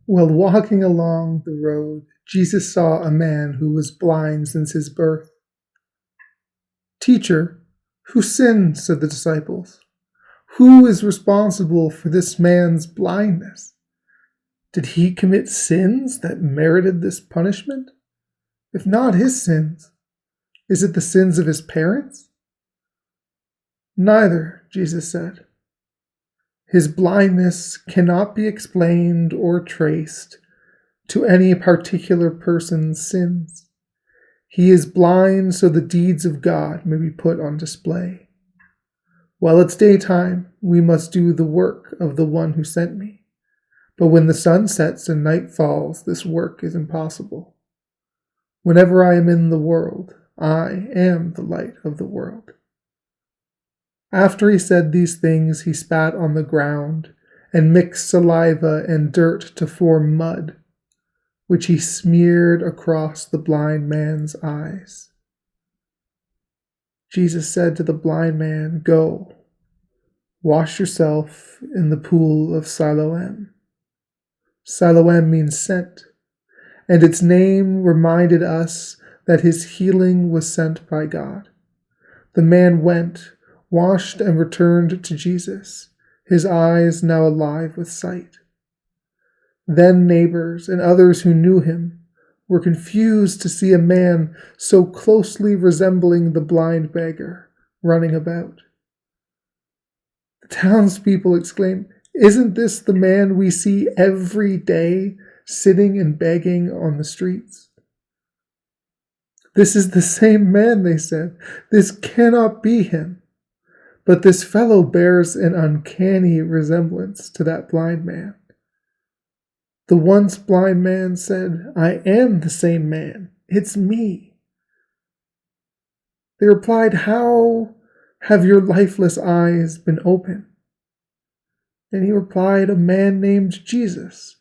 While walking along the road, Jesus saw a man who was blind since his birth. "Teacher, who sinned?" said the disciples. "Who is responsible for this man's blindness? Did he commit sins that merited this punishment? If not his sins, is it the sins of his parents?" "Neither," Jesus said. "His blindness cannot be explained or traced to any particular person's sins. He is blind so the deeds of God may be put on display. While it's daytime, we must do the work of the one who sent me. But when the sun sets and night falls, this work is impossible. Whenever I am in the world, I am the light of the world." After he said these things, he spat on the ground and mixed saliva and dirt to form mud, which he smeared across the blind man's eyes. Jesus said to the blind man, "Go, wash yourself in the pool of Siloam." Siloam means sent, and its name reminded us that his healing was sent by God. The man went, washed, and returned to Jesus, his eyes now alive with sight. Then neighbors and others who knew him were confused to see a man so closely resembling the blind beggar running about. The townspeople exclaimed, "Isn't this the man we see every day sitting and begging on the streets?" "This is the same man," they said. "This cannot be him. But this fellow bears an uncanny resemblance to that blind man." The once blind man said, "I am the same man. It's me." They replied, "How have your lifeless eyes been opened?" And he replied, "A man named Jesus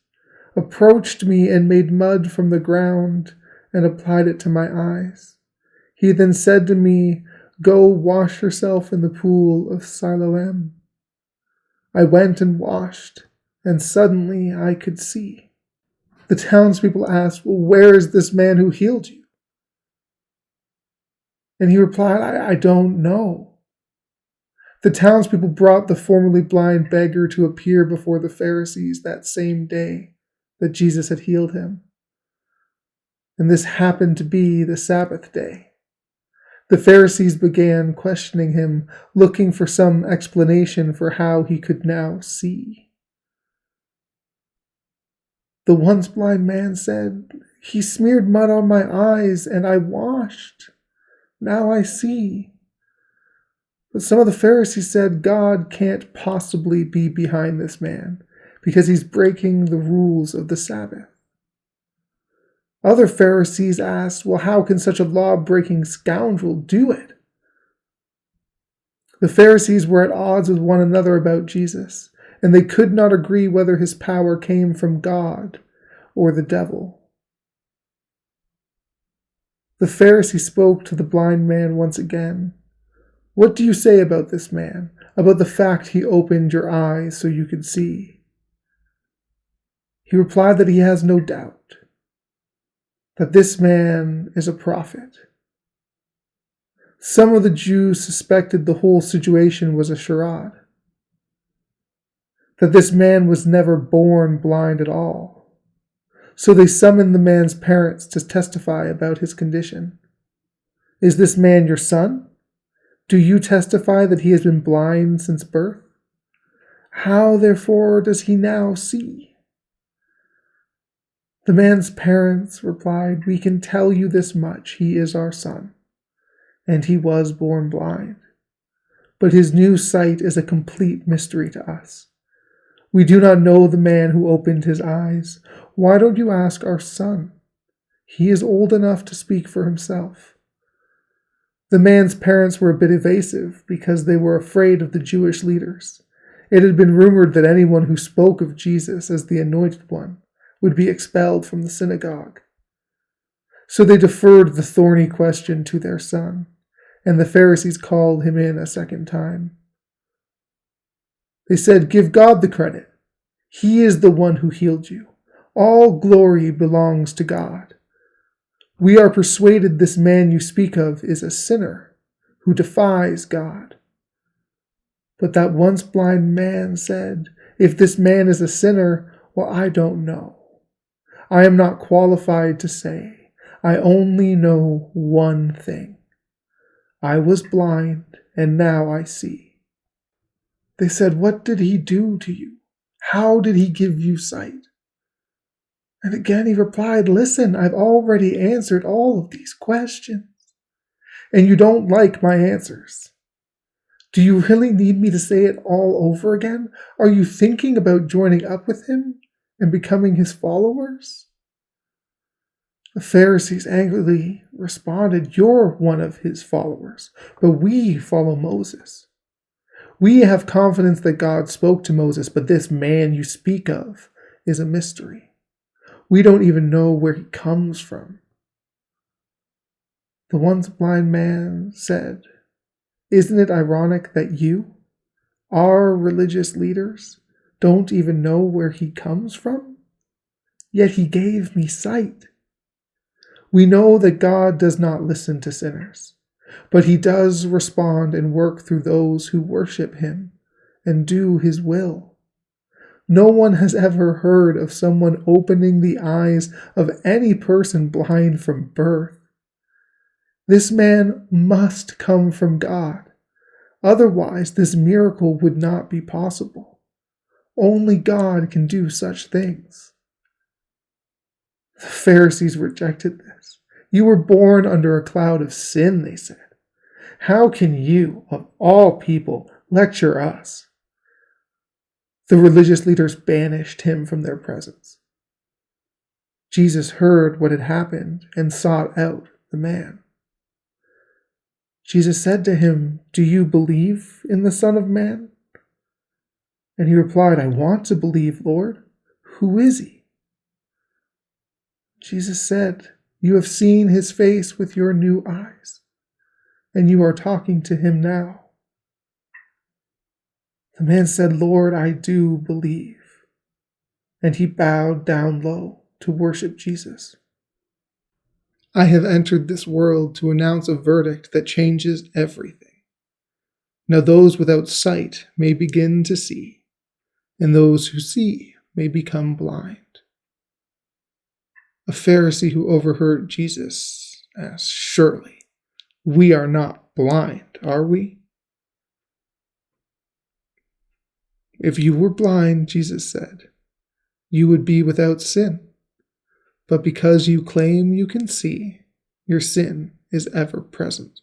approached me and made mud from the ground and applied it to my eyes. He then said to me, 'Go wash yourself in the pool of Siloam.' I went and washed, and suddenly I could see." The townspeople asked, "Well, where is this man who healed you?" And he replied, I don't know." The townspeople brought the formerly blind beggar to appear before the Pharisees that same day that Jesus had healed him. And this happened to be the Sabbath day. The Pharisees began questioning him, looking for some explanation for how he could now see. The once blind man said, "He smeared mud on my eyes and I washed. Now I see." But some of the Pharisees said, "God can't possibly be behind this man because he's breaking the rules of the Sabbath." Other Pharisees asked, "Well, how can such a law-breaking scoundrel do it?" The Pharisees were at odds with one another about Jesus, and they could not agree whether his power came from God or the devil. The Pharisee spoke to the blind man once again. "What do you say about this man, about the fact he opened your eyes so you could see?" He replied that he has no doubt that this man is a prophet. Some of the Jews suspected the whole situation was a charade, that this man was never born blind at all. So they summoned the man's parents to testify about his condition. "Is this man your son? Do you testify that he has been blind since birth? How, therefore, does he now see?" The man's parents replied, "We can tell you this much, he is our son, and he was born blind. But his new sight is a complete mystery to us. We do not know the man who opened his eyes. Why don't you ask our son? He is old enough to speak for himself." The man's parents were a bit evasive because they were afraid of the Jewish leaders. It had been rumored that anyone who spoke of Jesus as the Anointed One would be expelled from the synagogue. So they deferred the thorny question to their son, and the Pharisees called him in a second time. They said, "Give God the credit. He is the one who healed you. All glory belongs to God. We are persuaded this man you speak of is a sinner who defies God." But that once blind man said, "If this man is a sinner, well, I don't know. I am not qualified to say. I only know one thing. I was blind, and now I see." They said, "What did he do to you? How did he give you sight?" And again he replied, "Listen, I've already answered all of these questions, and you don't like my answers. Do you really need me to say it all over again? Are you thinking about joining up with him and becoming his followers?" The Pharisees angrily responded, "You're one of his followers, but we follow Moses. We have confidence that God spoke to Moses, but this man you speak of is a mystery. We don't even know where he comes from." The once blind man said, "Isn't it ironic that you, our religious leaders, don't even know where he comes from? Yet he gave me sight." We know that God does not listen to sinners, but he does respond and work through those who worship him and do his will. No one has ever heard of someone opening the eyes of any person blind from birth. This man must come from God. Otherwise, this miracle would not be possible. Only God can do such things. The Pharisees rejected this. "You were born under a cloud of sin," they said. "How can you, of all people, lecture us?" The religious leaders banished him from their presence. Jesus heard what had happened and sought out the man. Jesus said to him, "Do you believe in the Son of Man?" And he replied, "I want to believe, Lord. Who is he?" Jesus said, "You have seen his face with your new eyes, and you are talking to him now." The man said, "Lord, I do believe." And he bowed down low to worship Jesus. I have entered this world to announce a verdict that changes everything. Now those without sight may begin to see, and those who see may become blind. A Pharisee who overheard Jesus asked, "Surely we are not blind, are we?" "If you were blind," Jesus said, "you would be without sin. But because you claim you can see, your sin is ever present."